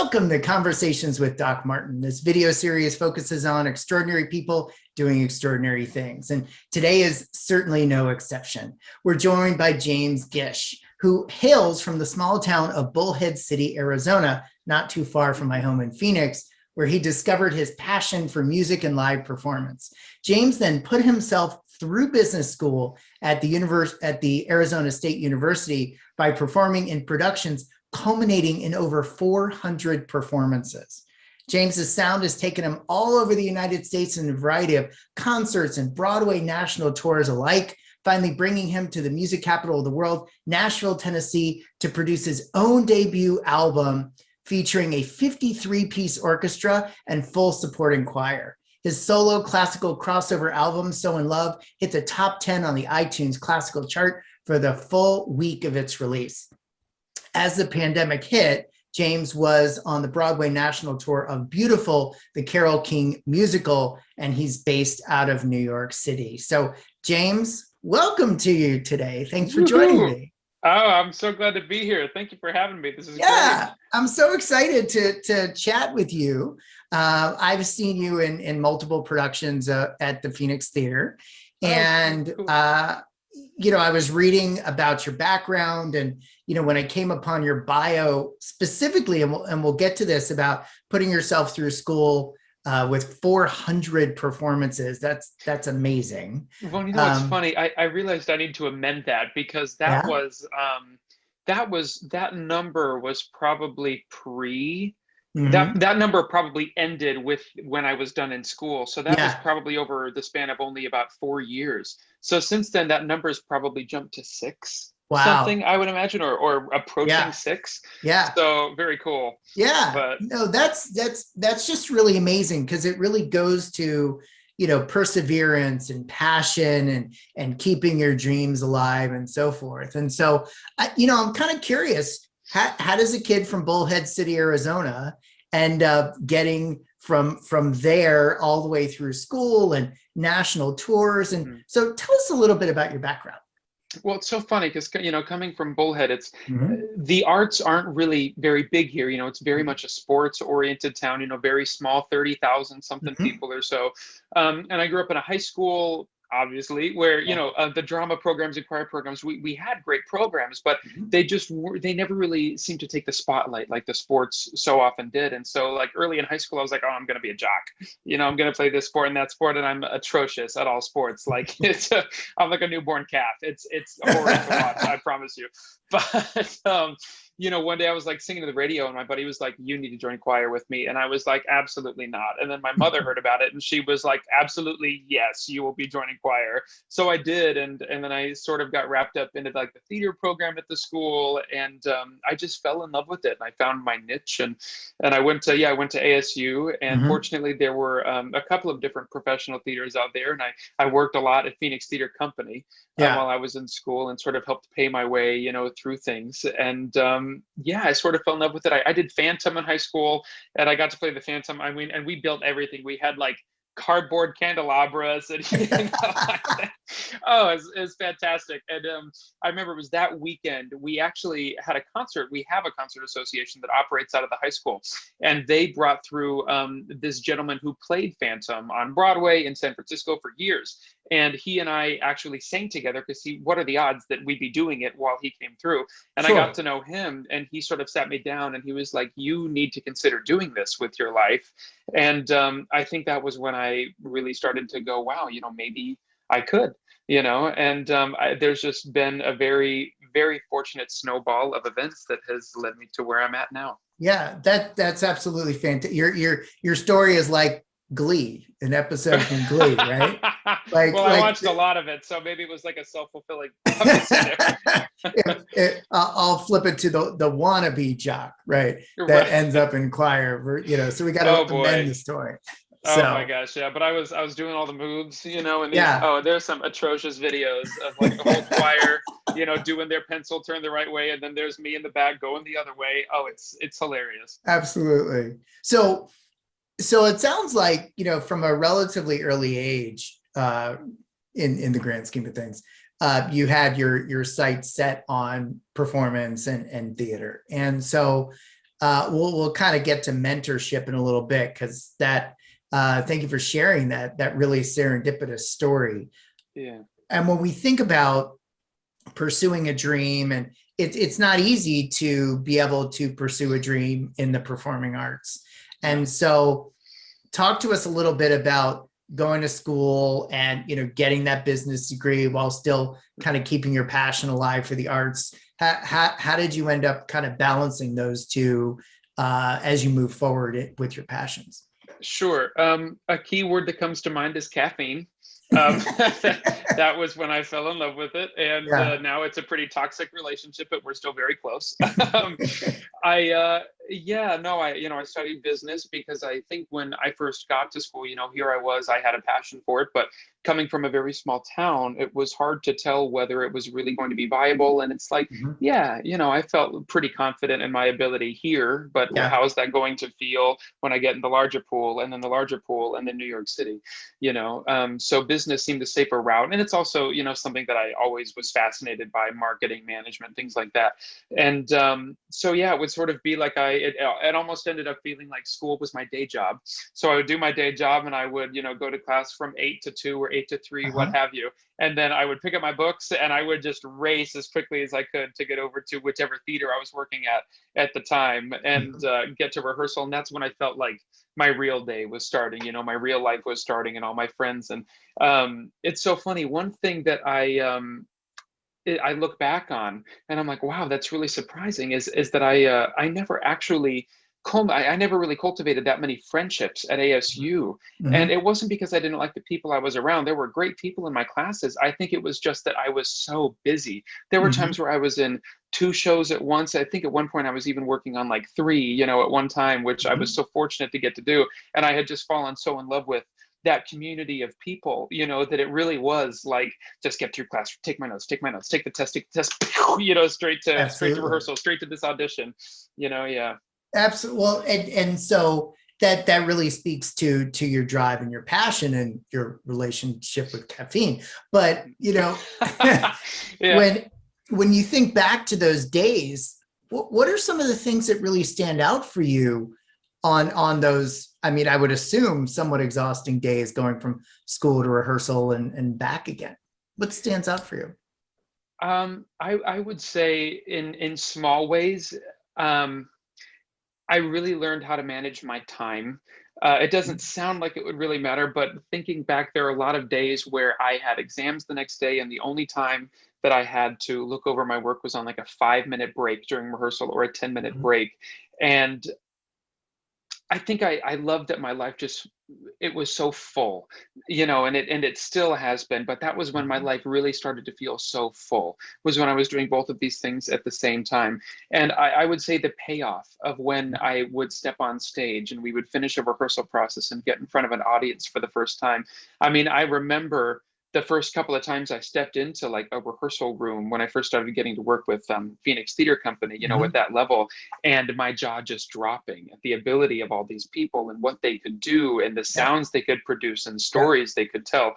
Welcome to Conversations with Doc Martin. This video series focuses on extraordinary people doing extraordinary things. And today is certainly no exception. We're joined by James Gish, who hails from the small town of Bullhead City, Arizona, not too far from my home in Phoenix, where he discovered his passion for music and live performance. James then put himself through business school at the Arizona State University by performing in productions culminating in over 400 performances. James's sound has taken him all over the United States in a variety of concerts and Broadway national tours alike, finally bringing him to the music capital of the world, Nashville, Tennessee, to produce his own debut album featuring a 53-piece orchestra and full supporting choir. His solo classical crossover album, So in Love, hit the top 10 on the iTunes classical chart for the full week of its release. As the pandemic hit, James was on the Broadway national tour of Beautiful, the Carole King musical, and he's based out of New York City. So James, welcome to you today. Thanks for joining me. Oh, I'm so glad to be here. Thank you for having me. This is great. I'm so excited to chat with you. I've seen you in multiple productions at the Phoenix Theater. And cool. I was reading about your background, and when I came upon your bio specifically, and we'll get to this about putting yourself through school with 400 performances. That's amazing. Well, it's funny. I realized I need to amend that because that number was probably pre. That number probably ended with when I was done in school. So that was probably over the span of only about 4 years. So since then, that number's probably jumped to 6. Wow. Something I would imagine, or approaching 6. Yeah. So very cool. Yeah. But no, that's just really amazing, because it really goes to, perseverance and passion and keeping your dreams alive and so forth. And so, I'm kind of curious, how does a kid from Bullhead City, Arizona end up getting from there all the way through school and national tours? And so tell us a little bit about your background. Well, it's so funny because, coming from Bullhead, it's the arts aren't really very big here. It's very much a sports oriented town, very small, 30,000 something people or so. And I grew up in a high school, obviously, where, the drama programs and choir programs, we had great programs, but they never really seemed to take the spotlight like the sports so often did. And so like early in high school, I was like, oh, I'm going to be a jock. I'm going to play this sport and that sport. And I'm atrocious at all sports. Like I'm like a newborn calf. It's horrible to watch, I promise you. But, one day I was like singing to the radio and my buddy was like, you need to join choir with me. And I was like, absolutely not. And then my mother heard about it and she was like, absolutely, yes, you will be joining choir. So I did. And then I sort of got wrapped up into like the theater program at the school. And I just fell in love with it. And I found my niche and I went to ASU. And fortunately there were a couple of different professional theaters out there. And I worked a lot at Phoenix Theater Company while I was in school and sort of helped pay my way, through things. And I sort of fell in love with it. I did Phantom in high school and I got to play the Phantom. I mean, and we built everything. We had like cardboard candelabras and like that. Oh, it's fantastic. And I remember it was that weekend we actually had a concert. We have a concert association that operates out of the high school, and they brought through this gentleman who played Phantom on Broadway in San Francisco for years. And he and I actually sang together because what are the odds that we'd be doing it while he came through? And I got to know him, and he sort of sat me down and he was like, you need to consider doing this with your life. And I think that was when I really started to go, wow, maybe I could, and there's just been a very, very fortunate snowball of events that has led me to where I'm at now. Yeah, that's absolutely fantastic. Your story is like Glee, an episode from Glee, right? I watched a lot of it, so maybe it was like a self-fulfilling prophecy. I'll flip it to the wannabe jock, right? That ends up in choir, so we got to amend the story. Oh my gosh, yeah. But I was doing all the moves, and there's some atrocious videos of like the whole choir, doing their pencil turn the right way, and then there's me in the back going the other way. Oh, it's hilarious. Absolutely. So it sounds like, from a relatively early age, in the grand scheme of things, you had your sights set on performance and theater. And so we'll kind of get to mentorship in a little bit, because thank you for sharing that really serendipitous story. Yeah. And when we think about pursuing a dream, and it's not easy to be able to pursue a dream in the performing arts. And so talk to us a little bit about going to school and, getting that business degree while still kind of keeping your passion alive for the arts. How did you end up kind of balancing those two as you move forward with your passions? Sure. A key word that comes to mind is caffeine. That was when I fell in love with it, and now it's a pretty toxic relationship, but we're still very close. I studied business because I think when I first got to school, here I was, I had a passion for it, but coming from a very small town, it was hard to tell whether it was really going to be viable. And it's like, I felt pretty confident in my ability here, but how is that going to feel when I get in the larger pool, and then the larger pool, and then New York City, so business seemed a safer route. And it's also, something that I always was fascinated by, marketing, management, things like that. And it would sort of be like it almost ended up feeling like school was my day job. So I would do my day job, and I would, go to class from 8 to 2 or 8 to 3, what have you. And then I would pick up my books, and I would just race as quickly as I could to get over to whichever theater I was working at the time, and get to rehearsal. And that's when I felt like my real day was starting, my real life was starting, and all my friends. And it's so funny. One thing that I look back on, and I'm like, wow, that's really surprising, is that I never actually I never really cultivated that many friendships at ASU. And it wasn't because I didn't like the people I was around. There were great people in my classes. I think it was just that I was so busy. There were times where I was in 2 shows at once. I think at one point I was even working on like 3, at one time, which I was so fortunate to get to do. And I had just fallen so in love with that community of people, that it really was like, just get through class, take my notes, take the test, straight to rehearsal, straight to this audition, Absolutely. Well, and so that really speaks to your drive and your passion and your relationship with caffeine. But when you think back to those days, what are some of the things that really stand out for you on those? I mean, I would assume somewhat exhausting days going from school to rehearsal and back again. What stands out for you? I would say in small ways. I really learned how to manage my time. It doesn't sound like it would really matter, but thinking back, there are a lot of days where I had exams the next day, and the only time that I had to look over my work was on like a 5-minute break during rehearsal, or a 10-minute break. And I think I loved that my life it was so full, and it still has been, but that was when my life really started to feel so full, was when I was doing both of these things at the same time. And I would say the payoff of when I would step on stage and we would finish a rehearsal process and get in front of an audience for the first time. I mean, I remember the first couple of times I stepped into like a rehearsal room when I first started getting to work with Phoenix Theater Company, at that level, and my jaw just dropping at the ability of all these people and what they could do, and the sounds they could produce, and stories they could tell.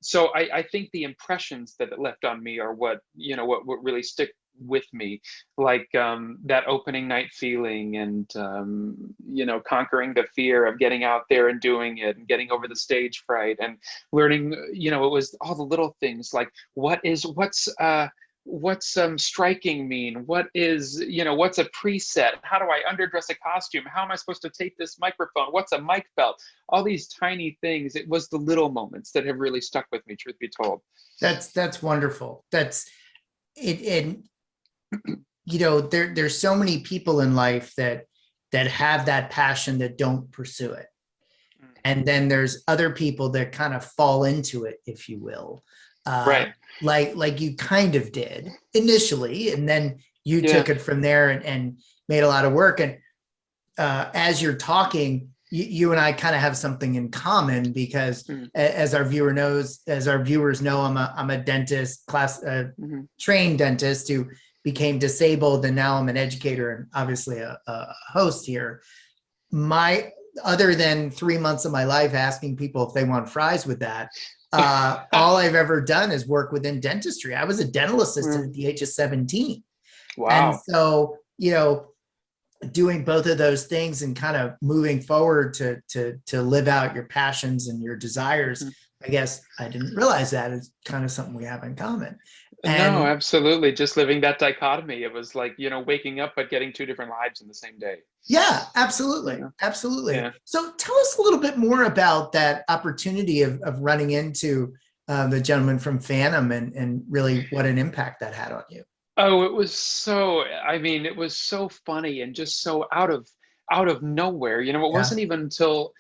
So I think the impressions that it left on me are what really stick with me, like that opening night feeling, and conquering the fear of getting out there and doing it, and getting over the stage fright, and learning, it was all the little things, like what's striking mean, what's a preset, how do I underdress a costume, how am I supposed to tape this microphone, what's a mic belt, all these tiny things. It was the little moments that have really stuck with me, truth be told. That's wonderful. That's it. And there's so many people in life that have that passion that don't pursue it. And then there's other people that kind of fall into it, if you will. Right. Like you kind of did initially, and then you took it from there and made a lot of work. And as you're talking, you and I kind of have something in common, because as our viewers know, I'm a dentist, trained dentist who became disabled, and now I'm an educator and obviously a host here. Other than 3 months of my life asking people if they want fries with that, all I've ever done is work within dentistry. I was a dental assistant at the age of 17. Wow. And so, doing both of those things and kind of moving forward to live out your passions and your desires. Mhm. I guess I didn't realize that is kind of something we have in common. No, And absolutely. Just living that dichotomy. It was like, waking up but getting two different lives in the same day. yeah, You absolutely. know? Absolutely. Yeah. So tell us a little bit more about that opportunity of running into the gentleman from Phantom and really what an impact that had on you. Oh, it was so, I mean, it was so funny and just so out of nowhere. It Yeah. wasn't even until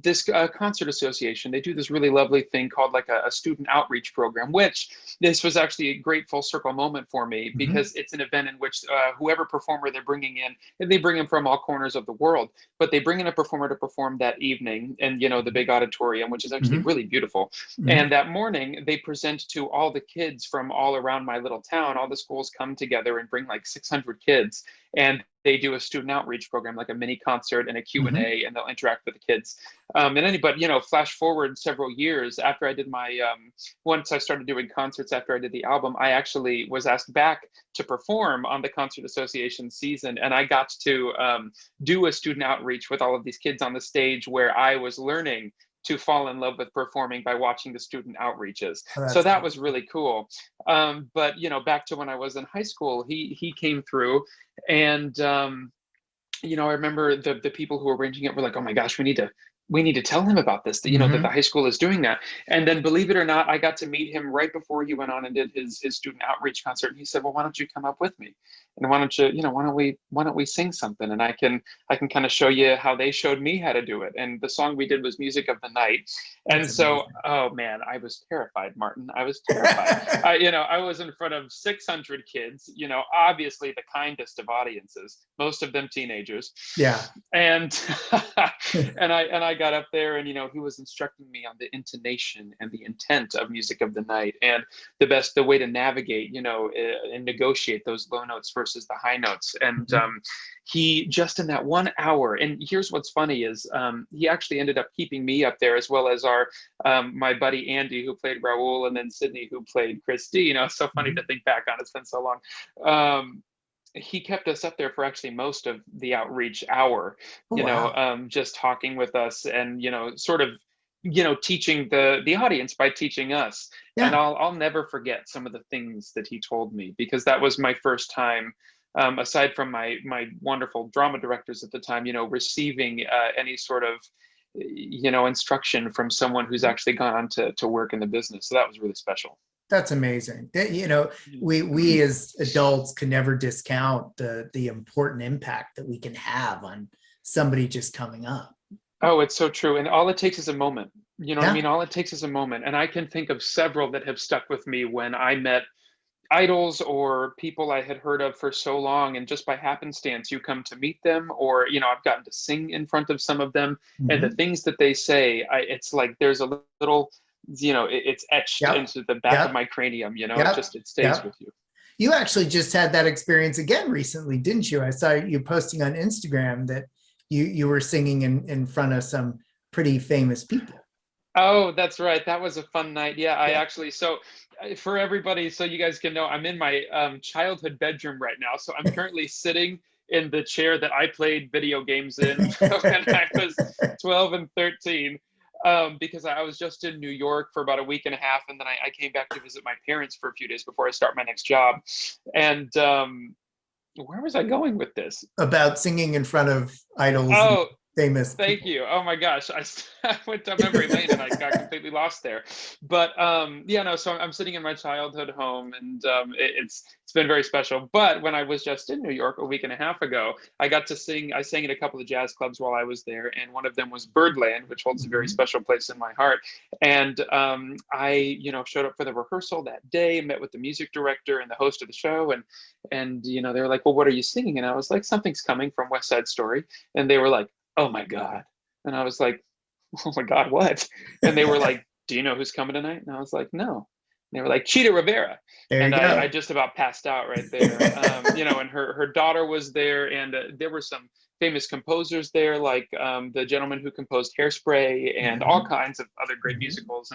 this concert association, they do this really lovely thing called like a student outreach program, which this was actually a great full circle moment for me Mhm. because it's an event in which whoever performer they're bringing in, and they bring in from all corners of the world, but they bring in a performer to perform that evening and the big auditorium, which is actually Mhm. really beautiful. Mhm. And that morning, they present to all the kids from all around my little town. All the schools come together and bring like 600 kids, and they do a student outreach program, like a mini concert and a Q and Mhm. A, and they'll interact with the kids. But flash forward several years after I did my once I started doing concerts after I did the album, I actually was asked back to perform on the concert association season, and I got to do a student outreach with all of these kids on the stage where I was learning to fall in love with performing by watching the student outreaches. Oh, So that's that was awesome. really cool. But back to when I was in high school, he came through, and I remember the people who were arranging it were like, "Oh my gosh, we need to tell him about this. That the Mhm. high school is doing that." And then, believe it or not, I got to meet him right before he went on and did his student outreach concert. And he said, "Well, why don't you come up with me? And why don't you, why don't we sing something? And I can kind of show you how they showed me how to do it." And the song we did was "Music of the Night." And That's so, amazing. oh man, I was terrified, Martin. I was terrified. I was in front of 600 kids, obviously the kindest of audiences, most of them teenagers. Yeah. And and I got up there, and he was instructing me on the intonation and the intent of Music of the Night, and the way to navigate, and negotiate those low notes versus the high notes. And Mhm. he just in that 1 hour, and here's what's funny is he actually ended up keeping me up there, as well as our my buddy Andy, who played Raul, and then Sydney, who played Christy. It's so funny to Mhm. think back on. It's been so long. He kept us up there for actually most of the outreach hour, Oh, wow. just talking with us, and sort of teaching the audience by teaching us. And Yeah. I'll never forget some of the things that he told me, because that was my first time, aside from my wonderful drama directors at the time, receiving any sort of instruction from someone who's actually gone on to work in the business. So that was really special. That's amazing. We as adults can never discount the important impact that we can have on somebody just coming up. Oh, it's so true. And all it takes is a moment. You know what I Yeah. mean? All it takes is a moment. And I can think of several that have stuck with me when I met idols or people I had heard of for so long. And just by happenstance, you come to meet them, or, I've gotten to sing in front of some of them. And the Mhm. things that they say, it's like there's a little, it's etched Yep. into the back of Yep. my cranium. Yep. It stays Yep. with you. You actually just had that experience again recently, didn't you? I saw you posting on Instagram that you were singing in front of some pretty famous people. Oh, that's right. That was a fun night. Yeah, I Yeah. actually, so for everybody, so you guys can know, I'm in my childhood bedroom right now. So I'm currently sitting in the chair that I played video games in when I was 12 and 13, because I was just in New York for about a week and a half. And then I came back to visit my parents for a few days before I start my next job. And where was I going with this? About singing in front of idols and Oh, famous thank people. you. Oh my gosh, I went down memory lane and I got completely lost there. But yeah, no. So I'm sitting in my childhood home, and it's been very special. But when I was just in New York a week and a half ago, I got to sing. I sang at a couple of jazz clubs while I was there, and one of them was Birdland, which holds a very Mhm. special place in my heart. And I, showed up for the rehearsal that day, met with the music director and the host of the show, and they were like, "Well, what are you singing?" And I was like, "Something's Coming" from West Side Story. And they were like, "Oh my God." And I was like, "Oh my God, what?" And they were like, "Do you know who's coming tonight?" And I was like, "No." And they were like, "Cheetah Rivera." There And you I go. just about passed out right there. And her daughter was there, and there were some famous composers there, like the gentleman who composed Hairspray and all Mhm. kinds of other great Mhm. musicals.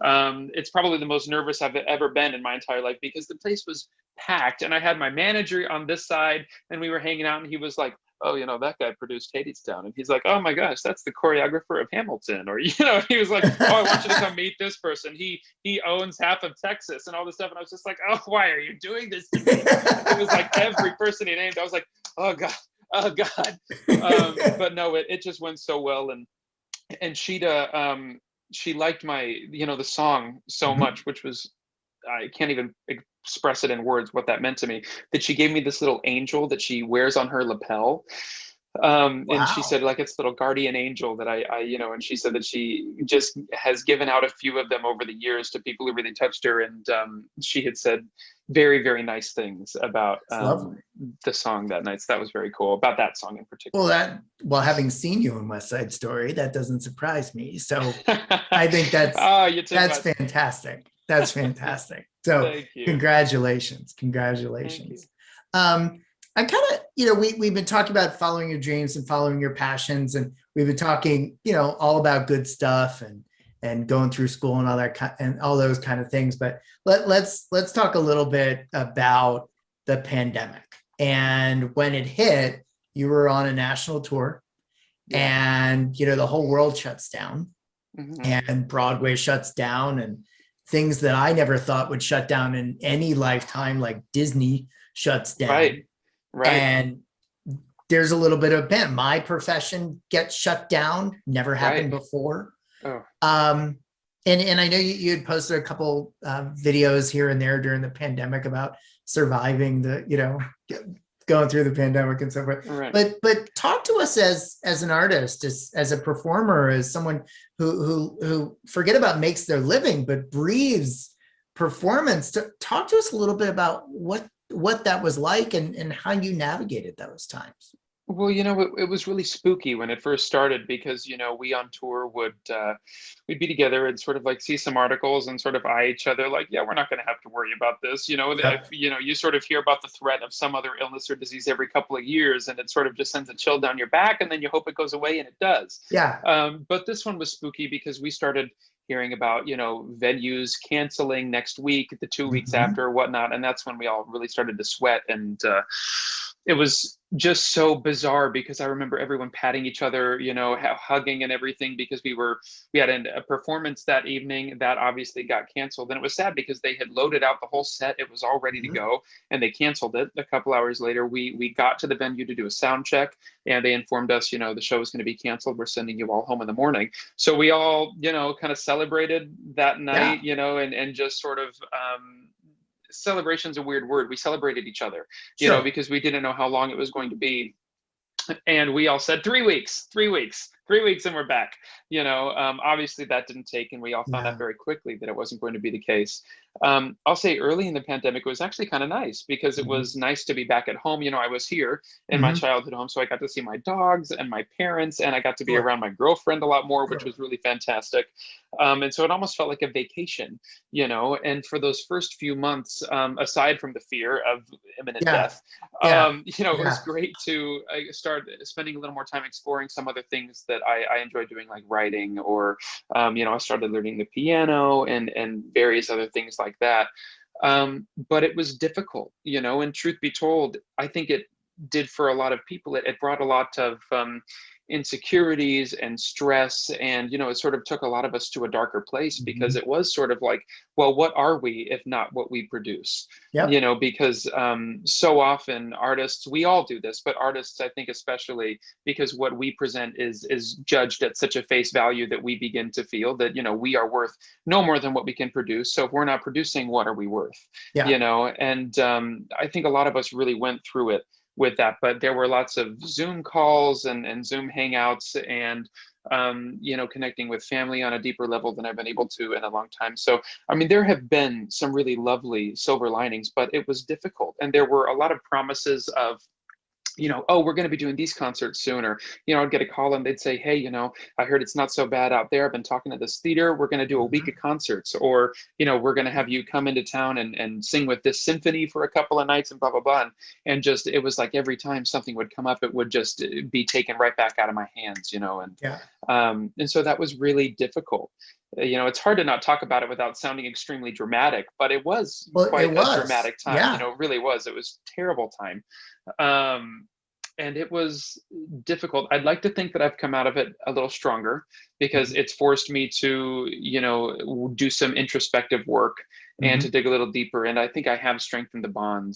And it's probably the most nervous I've ever been in my entire life, because the place was packed, and I had my manager on this side, and we were hanging out, and he was like, oh, that guy produced Hadestown. And he's like, oh my gosh, that's the choreographer of Hamilton. Or, he was like, oh, I want you to come meet this person. He owns half of Texas and all this stuff. And I was just like, oh, why are you doing this to me? It was like every person he named. I was like, oh God, oh God. But no, it just went so well. And she liked my, the song so much, which was, I can't even express it in words what that meant to me, that she gave me this little angel that she wears on her lapel. And she said, like, it's little guardian angel that I and she said that she just has given out a few of them over the years to people who really touched her. And she had said very, very nice things about the song that night. So that was very cool, about that song in particular. Well, having seen you in West Side Story, that doesn't surprise me. So I think that's fantastic. That's fantastic. So congratulations. I kind of, we've been talking about following your dreams and following your passions, and we've been talking, all about good stuff and going through school and all that and all those kind of things. But let's talk a little bit about the pandemic. And when it hit, you were on a national tour, and the whole world shuts down, and Broadway shuts down, and things that I never thought would shut down in any lifetime, like Disney, shuts down. Right. And there's a little bit of my profession gets shut down. Never happened before. Oh. And I know you had posted a couple videos here and there during the pandemic about surviving going through the pandemic and so forth. Right. But talk to us as an artist, as a performer, as someone who forget about makes their living, but breathes performance. Talk to us a little bit about what that was like and how you navigated those times. Well, it was really spooky when it first started, because, we on tour we'd be together and sort of like see some articles and sort of eye each other like, yeah, we're not going to have to worry about this. If, you sort of hear about the threat of some other illness or disease every couple of years, and it sort of just sends a chill down your back, and then you hope it goes away, and it does. Yeah. But this one was spooky because we started hearing about, venues canceling next week, the 2 weeks after, or whatnot. And that's when we all really started to sweat. And it was just so bizarre, because I remember everyone patting each other, hugging and everything, because we had a performance that evening that obviously got canceled. And it was sad because they had loaded out the whole set. It was all ready to go, and they canceled it. A couple hours later, we got to the venue to do a sound check, and they informed us, the show was going to be canceled. We're sending you all home in the morning. So we all, kind of celebrated that night, and just sort of, celebration's a weird word. We celebrated each other, because we didn't know how long it was going to be. And we all said 3 weeks, and we're back. Obviously that didn't take, and we all found out very quickly that it wasn't going to be the case. I'll say early in the pandemic, it was actually kind of nice, because it was nice to be back at home. I was here in my childhood home, so I got to see my dogs and my parents, and I got to be around my girlfriend a lot more, which was really fantastic. And so it almost felt like a vacation, and for those first few months, aside from the fear of imminent death, it was great to start spending a little more time exploring some other things that I enjoy doing, like writing, or, I started learning the piano and various other things like that. But it was difficult, and truth be told, I think it did for a lot of people. It brought a lot of insecurities and stress, and it sort of took a lot of us to a darker place, because it was sort of like, well, what are we if not what we produce? Because so often artists, we all do this, but artists, I think especially, because what we present is judged at such a face value that we begin to feel that we are worth no more than what we can produce. So if we're not producing, what are we worth? And I think a lot of us really went through it with that, but there were lots of Zoom calls and Zoom hangouts, and connecting with family on a deeper level than I've been able to in a long time. So, I mean, there have been some really lovely silver linings, but it was difficult. And there were a lot of promises of, oh, we're going to be doing these concerts soon. Or, I'd get a call and they'd say, hey, I heard it's not so bad out there. I've been talking to this theater. We're going to do a week of concerts, or, we're going to have you come into town and sing with this symphony for a couple of nights, and blah, blah, blah. And just, it was like every time something would come up, it would just be taken right back out of my hands, and so that was really difficult. it's hard to not talk about it without sounding extremely dramatic, but it was Well, it quite a was. dramatic time. Yeah. It really was. It was a terrible time. Um, and it was difficult. I'd like to think that I've come out of it a little stronger because it's forced me to, do some introspective work and to Hmm. dig a little deeper. And I think I have strengthened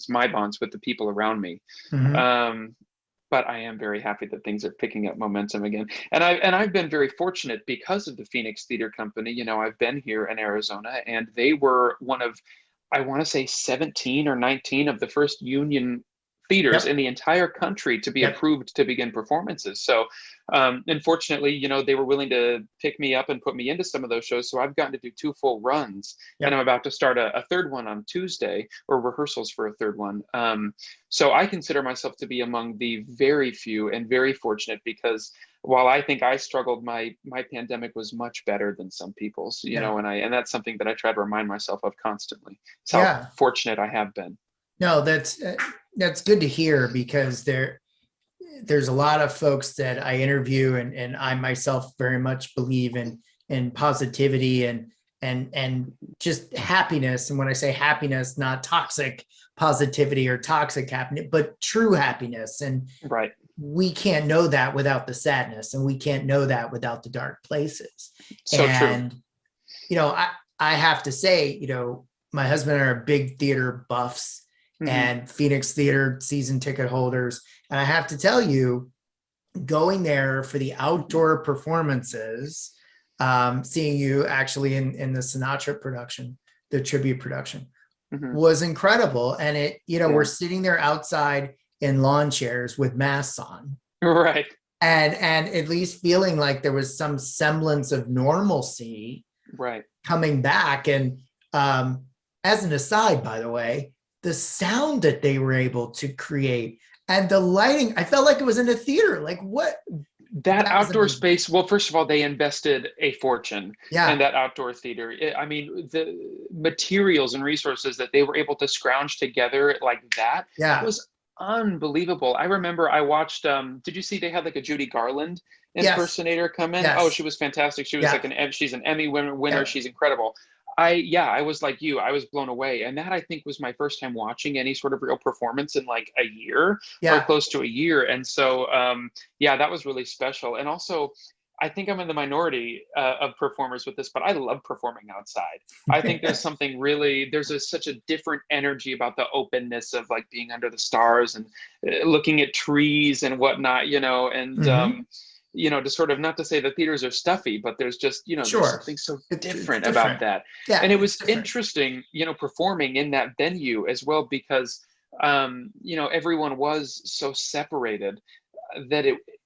my bonds with the people around me. Hmm. Um, but I am very happy that things are picking up momentum again. And I've been very fortunate because of the Phoenix Theater Company. I've been here in Arizona, and they were one of, I want to say, 17 or 19 of the first union theaters in Yep. the entire country to be Yep. approved to begin performances. So, unfortunately, they were willing to pick me up and put me into some of those shows. So I've gotten to do two full runs, and I'm Yep. about to start a third one on Tuesday, or rehearsals for a third one. So I consider myself to be among the very few and very fortunate, because while I think I struggled, my pandemic was much better than some people's, Yeah. and that's something that I try to remind myself of constantly. It's how Yeah. fortunate I have been. No, that's good to hear, because there's a lot of folks that I interview, and I myself very much believe in positivity and just happiness. And when I say happiness, not toxic positivity or toxic happiness, but true happiness. And Right. we can't know that without the sadness, and we can't know that without the dark places. So true. And I have to say, my husband and I are big theater buffs Hmm. and Phoenix Theater season ticket holders. And I have to tell you, going there for the outdoor performances, seeing you actually in the Sinatra production, the tribute production, Hmm. was incredible. And we're Yeah. sitting there outside in lawn chairs with masks on, Right. and at least feeling like there was some semblance of normalcy Right. coming back. And as an aside, by the way, the sound that they were able to create and the lighting, I felt like it was in a theater. Like, what? That That was outdoor amazing. space, well, first of all, they invested a fortune in Yeah. that outdoor theater. I mean, the materials and resources that they were able to scrounge together like that Yeah. was unbelievable. I remember I watched, did you see they had like a Judy Garland Yes. impersonator come in? Oh, Yes. she was fantastic. She was Yeah. like she's an Emmy winner. Yeah. She's incredible. I was like you. I was blown away. And that, I think, was my first time watching any sort of real performance in like a year or Yeah. close to a year. And so, yeah, that was really special. And also, I think I'm in the minority of performers with this, but I love performing outside. I think there's something really, such a different energy about the openness of like being under the stars and looking at trees and whatnot, and Hmm. to sort of, not to say the theaters are stuffy, but there's just, there's Sure. something so It's different about different. that. Yeah. And it It's was different. interesting, performing in that venue as well, because, everyone was so separated that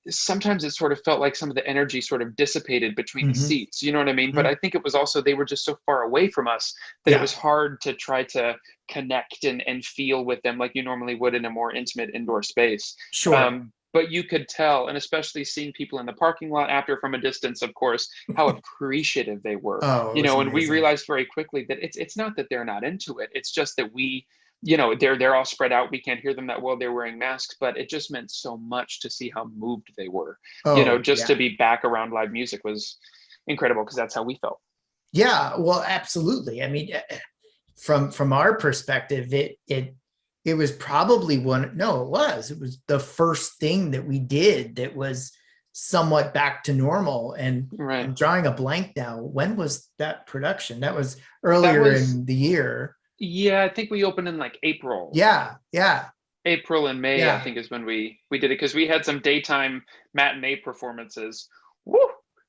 sometimes it sort of felt like some of the energy sort of dissipated between the Hmm. seats, you know what I mean? But Hmm. I think it was also, they were just so far away from us that it Yeah. was hard to try to connect and feel with them like you normally would in a more intimate indoor space. Sure. But you could tell, and especially seeing people in the parking lot after from a distance, of course, how appreciative they were. Oh, it was And we amazing. realized very quickly that it's not that they're not into it. It's just that they're all spread out. We can't hear them that well. They're wearing masks, but it just meant so much to see how moved they were. Oh, Just to yeah. be back around live music was incredible, because that's how we felt. Yeah. Well, absolutely. I mean, from our perspective, it was probably one. No, it was the first thing that we did that was somewhat back to normal. And Right. I'm drawing a blank now. When was that production? That was That earlier was, in the year. yeah, I think we opened in like April. Yeah. Yeah. April and May, I Yeah. think, is when we did it, because we had some daytime matinee performances. Woo!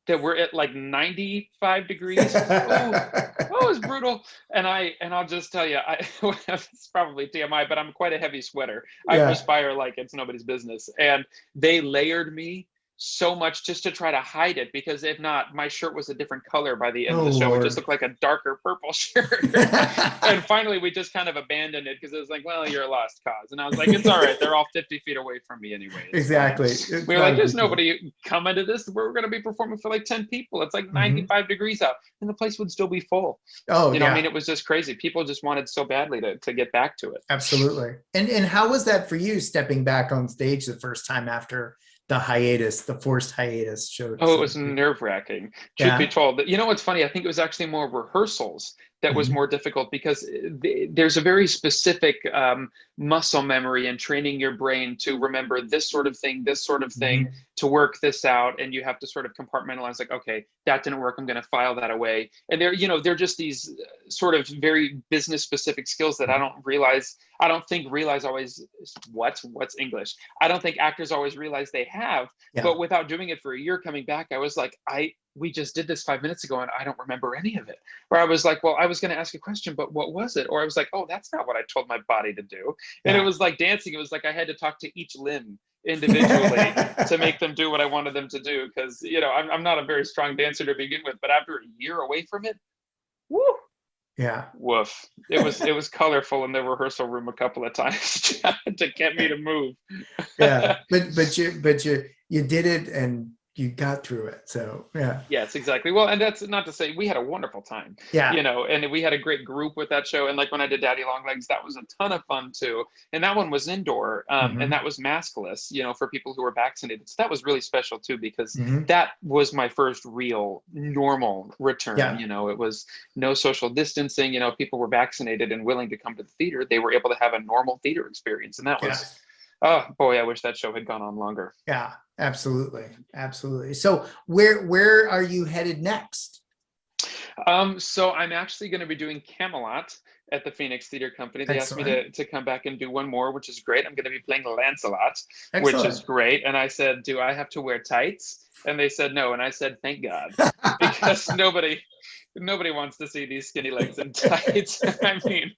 That were at like 95 degrees. Oh, oh, it was brutal. And I'll just tell you, it's probably TMI, but I'm quite a heavy sweater. I Yeah. perspire like it's nobody's business. And they layered me so much just to try to hide it, because if not, my shirt was a different color by the end of Oh, the show. It just Lord. looked like a darker purple shirt. And finally, we just kind of abandoned it, because it was like, well, you're a lost cause. And I was like, it's all right. They're all 50 feet away from me anyway. It's fine. Exactly. It's We were not like, a there's big deal. nobody coming to this. We're going to be performing for like 10 people. It's like Mhm. 95 degrees out, and the place would still be full. Oh, I mean, yeah. it was just crazy. People just wanted so badly to get back to it. Absolutely. And how was that for you, stepping back on stage the first time after the hiatus, the forced hiatus showed Oh, it some? was nerve-wracking. Truth be Yeah. told, you know what's funny? I think it was actually more rehearsals that was Mhm. more difficult because there's a very specific muscle memory and training your brain to remember this sort of thing, Mhm. to work this out, and you have to sort of compartmentalize, like, okay, that didn't work. I'm going to file that away. And they're just these sort of very business specific skills that I don't think realize always what's English. I don't think actors always realize they have, Yeah. but without doing it for a year coming back, I was like, we just did this 5 minutes ago and I don't remember any of it. Or I was like, well, I was going to ask a question, but what was it? Or I was like, oh, that's not what I told my body to do. And it Yeah. was like dancing. It was like I had to talk to each limb individually to make them do what I wanted them to do. Because, I'm not a very strong dancer to begin with, but after a year away from it, woo, Yeah. woof. It was colorful in the rehearsal room a couple of times to get me to move. Yeah. But you did it and you got through it. So yeah. Yes, exactly. Well, and that's not to say we had a wonderful time, Yeah. and we had a great group with that show. And like when I did Daddy Long Legs, that was a ton of fun too. And that one was indoor, and Hmm. that was maskless, for people who were vaccinated. So that was really special too, because Hmm. that was my first real normal return. Yeah. It was no social distancing. People were vaccinated and willing to come to the theater. They were able to have a normal theater experience, and that was, Yes. oh boy, I wish that show had gone on longer. Yeah. Absolutely. Absolutely. So where are you headed next? So I'm actually going to be doing Camelot at the Phoenix Theater Company. They asked me Excellent. to come back and do one more, which is great. I'm going to be playing Lancelot, which is Excellent. great. And I said, do I have to wear tights? And they said no. And I said, thank God, because nobody wants to see these skinny legs and tights. I mean,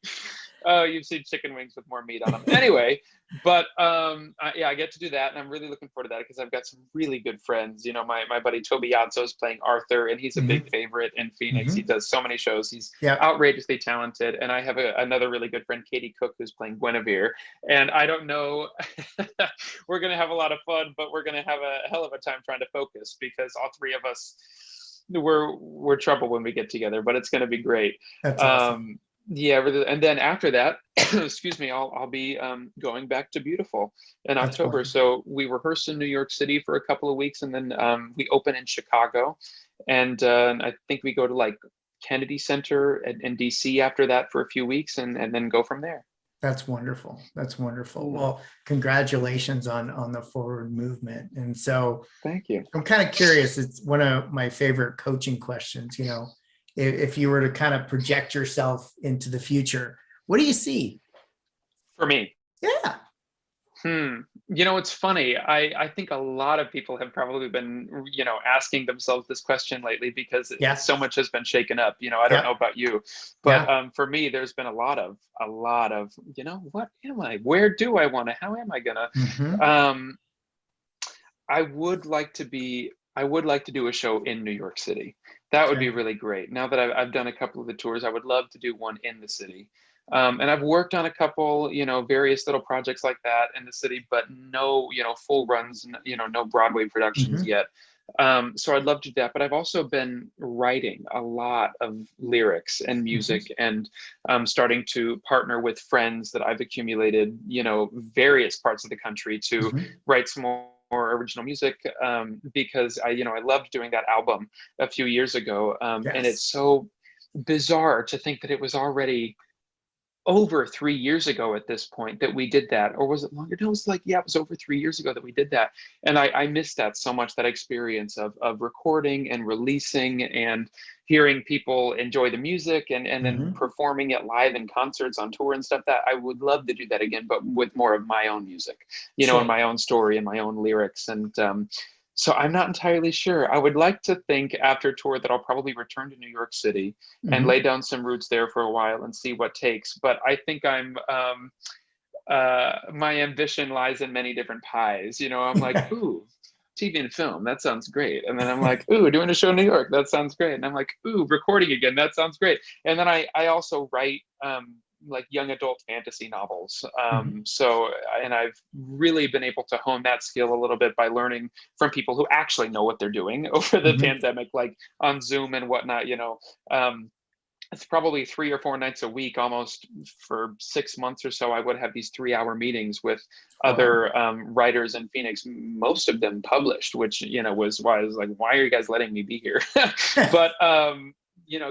oh, you've seen chicken wings with more meat on them. Anyway, but yeah, I get to do that, and I'm really looking forward to that because I've got some really good friends. My buddy Toby Yatso is playing Arthur, and he's a big Hmm. favorite in Phoenix. He Hmm. does so many shows. He's Yeah. outrageously talented, and I have another really good friend, Katie Cook, who's playing Guinevere. And I don't know, we're gonna have a lot of fun, but we're gonna have a hell of a time trying to focus because all three of us we're trouble when we get together, but it's going to be great. That's awesome. Yeah, and then after that, excuse me, I'll be going back to Beautiful in That's October. wonderful. So we rehearse in New York City for a couple of weeks, and then we open in Chicago, and I think we go to like Kennedy Center in DC after that for a few weeks, and then go from there. That's wonderful. That's wonderful. Yeah, Well, congratulations on the forward movement. And so thank you. I'm kind of curious. It's one of my favorite coaching questions. If you were to kind of project yourself into the future, what do you see? For me. Yeah. It's funny. I think a lot of people have probably been, asking themselves this question lately because Yeah. so much has been shaken up. I don't Yeah. know about you, but Yeah. for me, there's been a lot of, what am I? Where do I want to? How am I gonna? Hmm. Um, I would like to do a show in New York City. That would be Okay. really great. Now that I've done a couple of the tours, I would love to do one in the city. And I've worked on a couple, various little projects like that in the city, but no, full runs, no Broadway productions Hmm. yet. So I'd love to do that. But I've also been writing a lot of lyrics and Hmm. music, and starting to partner with friends that I've accumulated, various parts of the country to Hmm. write some more original music, because I loved doing that album a few years ago, and Yes. it's so bizarre to think that it was already over 3 years ago at this point that we did that. Or was it longer? No, it was like, yeah, it was over 3 years ago that we did that. And I missed that so much, that experience of recording and releasing and hearing people enjoy the music, and then Hmm. performing it live in concerts on tour and stuff. That I would love to do that again, but with more of my own music, and Sure. my own story and my own lyrics. And so I'm not entirely sure. I would like to think after tour that I'll probably return to New York City and Hmm. lay down some roots there for a while and see what takes. But I think my ambition lies in many different pies. I'm like, ooh, TV and film, that sounds great. And then I'm like, ooh, doing a show in New York, that sounds great. And I'm like, ooh, recording again, that sounds great. And then I also write like young adult fantasy novels. Hmm. And I've really been able to hone that skill a little bit by learning from people who actually know what they're doing over the Hmm. pandemic, like on Zoom and whatnot. Um, it's probably 3 or 4 nights a week, almost for 6 months or so. I would have these 3-hour meetings with Wow. other writers in Phoenix, most of them published, which, was why I was like, why are you guys letting me be here? But,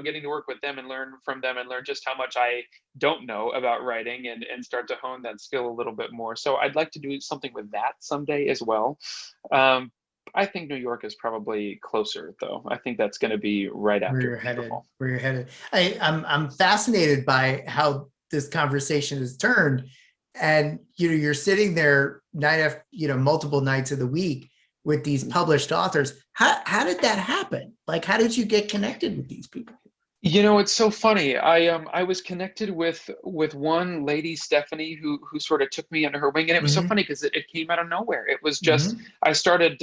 getting to work with them and learn from them and learn just how much I don't know about writing and start to hone that skill a little bit more. So I'd like to do something with that someday as well. I think New York is probably closer, though. I think that's going to be right Where after you're headed, beautiful. where you're headed. I'm fascinated by how this conversation has turned. And you're sitting there night after, multiple nights of the week with these published authors. How did that happen? Like, how did you get connected with these people? It's so funny. I was connected with one lady, Stephanie, who sort of took me under her wing, and it was so Mm-hmm. funny because it came out of nowhere. It was just Mm-hmm. I started.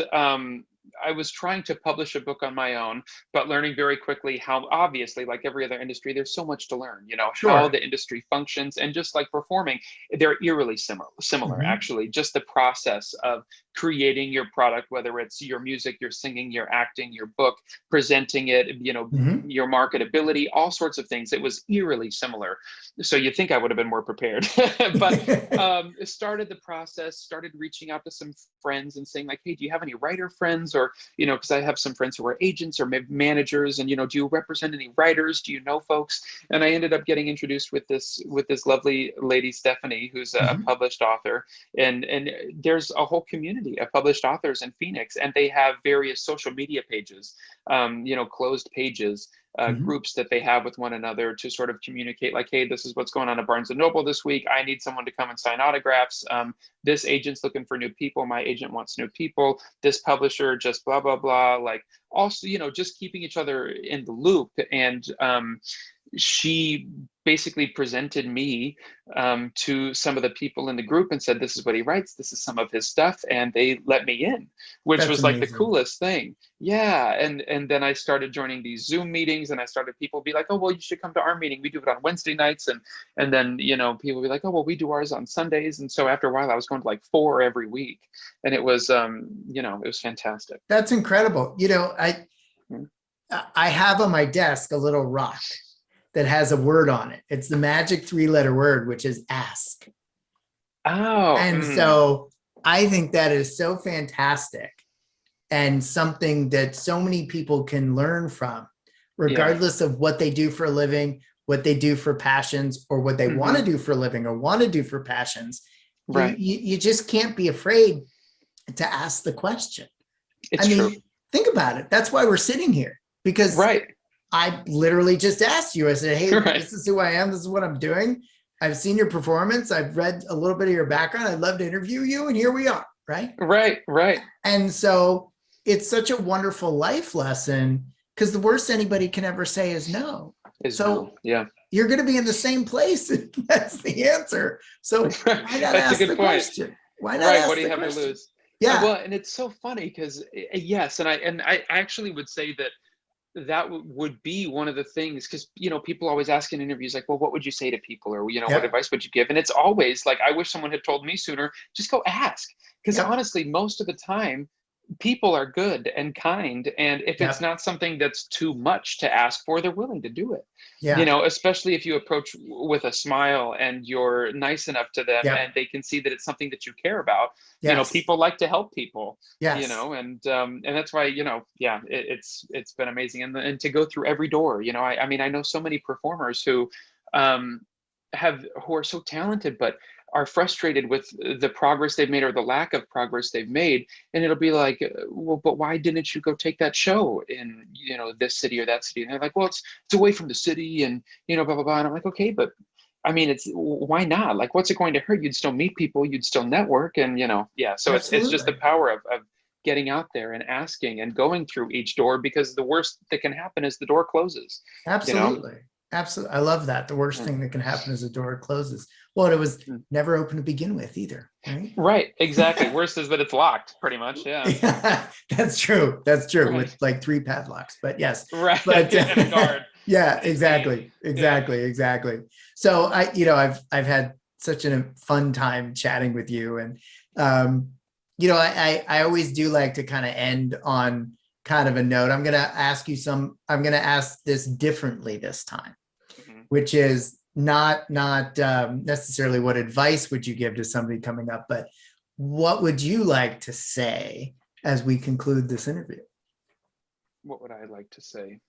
I was trying to publish a book on my own, but learning very quickly how, obviously, like every other industry, there's so much to learn. How Sure. the industry functions, and just like performing, they're eerily similar Mm-hmm. actually. Just the process of creating your product, whether it's your music, your singing, your acting, your book, presenting it, Mm-hmm. your marketability, all sorts of things. It was eerily similar. So you'd think I would have been more prepared. But started the process, started reaching out to some friends and saying like, hey, do you have any writer friends? Or, because I have some friends who are agents or managers, and, do you represent any writers? Do you know folks? And I ended up getting introduced with this lovely lady, Stephanie, who's a Mm-hmm. published author. And there's a whole community of published authors in Phoenix, and they have various social media pages, closed pages, Mm-hmm. groups that they have with one another to sort of communicate like, hey, this is what's going on at Barnes and Noble this week. I need someone to come and sign autographs. This agent's looking for new people. My agent wants new people. This publisher just blah, blah, blah. Like, also, just keeping each other in the loop. And she basically presented me to some of the people in the group and said, this is what he writes. This is some of his stuff. And they let me in, which That's was like the amazing. coolest thing. Yeah. And then I started joining these Zoom meetings, and I started, people be like, oh, well, you should come to our meeting. We do it on Wednesday nights. And then, people be like, oh, well, we do ours on Sundays. And so after a while, I was going to like 4 every week. And it was, it was fantastic. That's incredible. Mm. I have on my desk a little rock that has a word on it. It's the magic 3-letter word, which is ask. Oh, And so I think that is so fantastic and something that so many people can learn from, regardless of what they do for a living, what they do for passions, or what they want to do for a living or want to do for passions. right. You just can't be afraid to ask the question. It's true. Think about it. That's why we're sitting here, because Right. I literally just asked you. I said, hey, Right. this is who I am. This is what I'm doing. I've seen your performance. I've read a little bit of your background. I'd love to interview you. And here we are. Right. Right. Right. And so it's such a wonderful life lesson, because the worst anybody can ever say is no. So yeah, you're going to be in the same place. That's the answer. So why not that's ask a good the point. Question? Why not Right. ask What do you the have question? to lose? Yeah. Well, and it's so funny because yes, and I actually would say that would be one of the things, because people always ask in interviews like, well, what would you say to people, or what Yep. advice would you give? And it's always like, I wish someone had told me sooner, just go ask, because Yep. honestly, most of the time people are good and kind, and if it's Yep. not something that's too much to ask for, they're willing to do it. Yeah. Especially if you approach with a smile and you're nice enough to them, Yep. and they can see that it's something that you care about. Yes. People like to help people. Yes. And that's why, yeah, it's been amazing. And to go through every door, I mean, I know so many performers who who are so talented, but are frustrated with the progress they've made or the lack of progress they've made. And it'll be like, well, but why didn't you go take that show in, this city or that city? And they're like, well, it's away from the city, and, blah, blah, blah. And I'm like, okay, but I mean, why not? Like, what's it going to hurt? You'd still meet people, you'd still network, and, yeah. So it's just the power of getting out there and asking and going through each door, because the worst that can happen is the door closes. Absolutely. Absolutely. I love that. The worst thing that can happen is the door closes. Well, it was never open to begin with either. Right. Right. Exactly. Worst is that it's locked, pretty much. Yeah. Yeah, that's true. That's true. Right. With like 3 padlocks, but yes. Right. But And a guard. yeah, exactly. Exactly. So I've had such a fun time chatting with you. And, I always do like to kind of end on kind of a note. I'm going to ask this differently this time. which is not necessarily what advice would you give to somebody coming up, but what would you like to say as we conclude this interview? What would I like to say?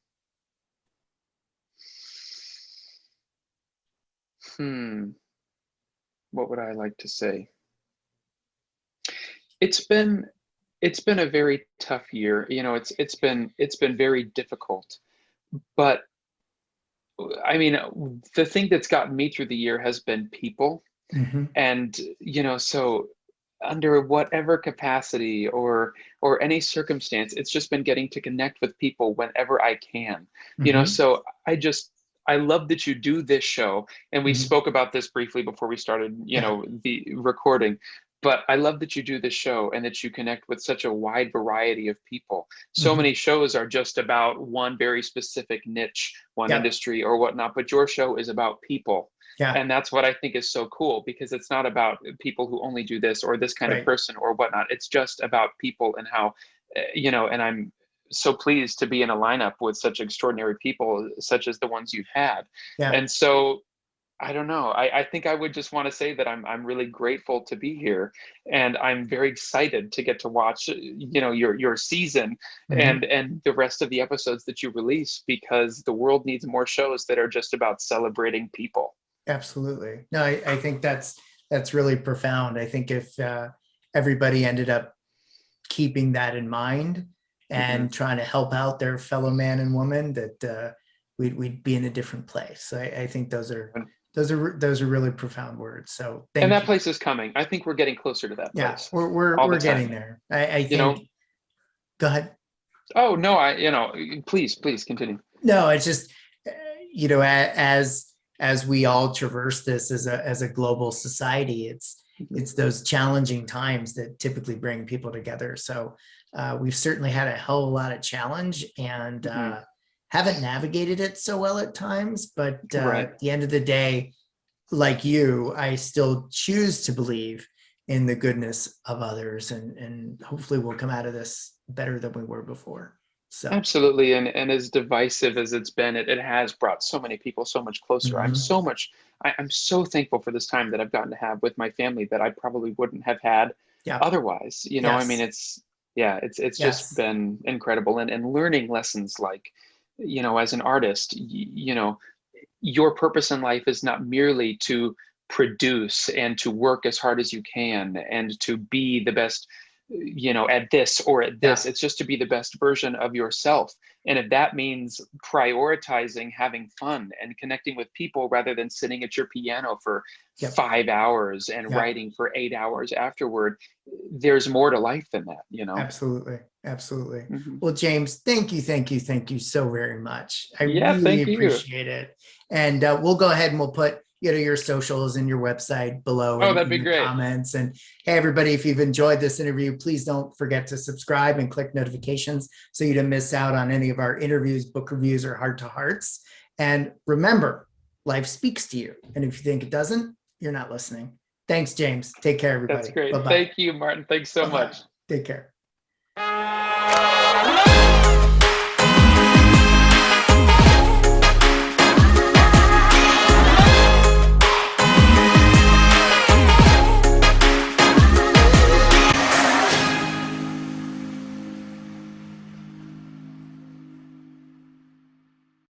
What would I like to say? It's been a very tough year. It's been very difficult. But I mean, the thing that's gotten me through the year has been people. Mm-hmm. And so under whatever capacity or any circumstance, it's just been getting to connect with people whenever I can. Mm-hmm. So I love that you do this show, and we Mm-hmm. spoke about this briefly before we started the recording. But I love that you do this show and that you connect with such a wide variety of people. So Mm-hmm. many shows are just about one very specific niche, one Yeah. industry or whatnot, but your show is about people. Yeah. And that's what I think is so cool, because it's not about people who only do this or this kind of Right. person or whatnot. It's just about people and how, and I'm so pleased to be in a lineup with such extraordinary people, such as the ones you've had. Yeah. And so I don't know. I think I would just want to say that I'm really grateful to be here, and I'm very excited to get to watch your season Mm-hmm. and the rest of the episodes that you release, because the world needs more shows that are just about celebrating people. Absolutely. No, I think that's really profound. I think if everybody ended up keeping that in mind and trying to help out their fellow man and woman, that we'd be in a different place. So I think those are really profound words. So And that you. place is coming. I think we're getting closer to that Yeah, place. we're getting there. I think. Go ahead. Oh no, please continue. No, it's just as we all traverse this as a global society, it's those challenging times that typically bring people together. So we've certainly had a hell of a lot of challenge and haven't navigated it so well at times. But at the end of the day, like you, I still choose to believe in the goodness of others, and hopefully we'll come out of this better than we were before. So absolutely. And as divisive as it's been, it has brought so many people so much closer. I'm so thankful for this time that I've gotten to have with my family that I probably wouldn't have had otherwise. I mean, it's just been incredible, and learning lessons like, as an artist, your purpose in life is not merely to produce and to work as hard as you can and to be the best at this or at this. It's just to be the best version of yourself. And if that means prioritizing having fun and connecting with people rather than sitting at your piano for 5 hours and writing for 8 hours afterward, there's more to life than that, Absolutely. Well, James, thank you so very much. I really thank appreciate it. And we'll go ahead and we'll put your socials and your website below that'd be in the great. comments. And hey, everybody, if you've enjoyed this interview, please don't forget to subscribe and click notifications so you don't miss out on any of our interviews, book reviews, or heart to hearts. And remember, life speaks to you. And if you think it doesn't, you're not listening. Thanks, James. Take care, everybody. That's great. Bye-bye. Thank you, Martin. Thanks so much. Take care.